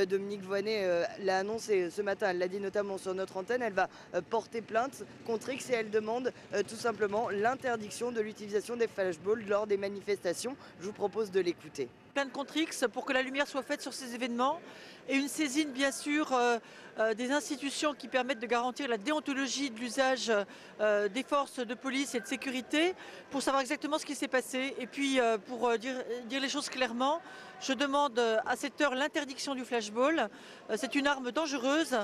Dominique Voynet l'a annoncé ce matin, elle l'a dit notamment sur notre antenne, elle va porter plainte contre X et elle demande tout simplement l'interdiction de l'utilisation des flashballs lors des manifestations. Je vous propose de l'écouter. Plainte contre X pour que la lumière soit faite sur ces événements et une saisine bien sûr des institutions qui permettent de garantir la déontologie de l'usage des forces de police et de sécurité pour savoir exactement ce qui s'est passé et puis pour dire les choses clairement, je demande à cette heure l'interdiction du flashball. C'est une arme dangereuse,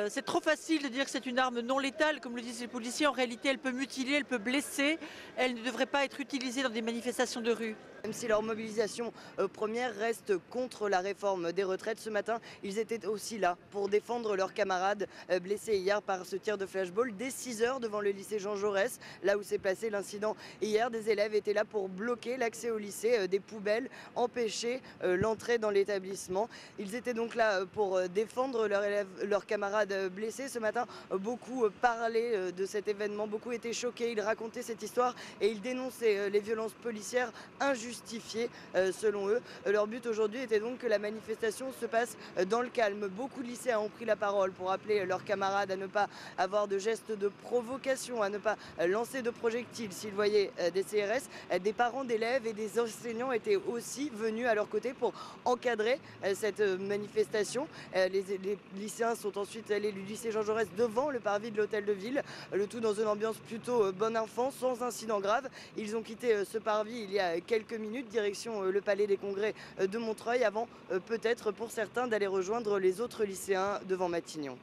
c'est trop facile de dire que c'est une arme non létale comme le disent les policiers, en réalité elle peut mutiler, elle peut blesser, elle ne devrait pas être utilisée dans des manifestations de rue. Même si leur mobilisation première reste contre la réforme des retraites, ce matin, ils étaient aussi là pour défendre leurs camarades blessés hier par ce tir de flashball dès 6 heures devant le lycée Jean Jaurès, là où s'est passé l'incident hier. Des élèves étaient là pour bloquer l'accès au lycée, des poubelles, empêcher l'entrée dans l'établissement. Ils étaient donc là pour défendre leurs camarades blessés. Ce matin, beaucoup parlaient de cet événement, beaucoup étaient choqués, ils racontaient cette histoire et ils dénonçaient les violences policières injustifiées selon eux. Leur but aujourd'hui était donc que la manifestation se passe dans le calme. Beaucoup de lycéens ont pris la parole pour appeler leurs camarades à ne pas avoir de gestes de provocation, à ne pas lancer de projectiles s'ils voyaient des CRS. Des parents d'élèves et des enseignants étaient aussi venus à leur côté pour encadrer cette manifestation. Les lycéens sont ensuite allés du lycée Jean Jaurès devant le parvis de l'hôtel de ville, le tout dans une ambiance plutôt bon enfant, sans incident grave. Ils ont quitté ce parvis il y a quelques minutes, direction le Palais des Congrès de Montreuil, avant peut-être pour certains d'aller rejoindre les autres lycéens devant Matignon.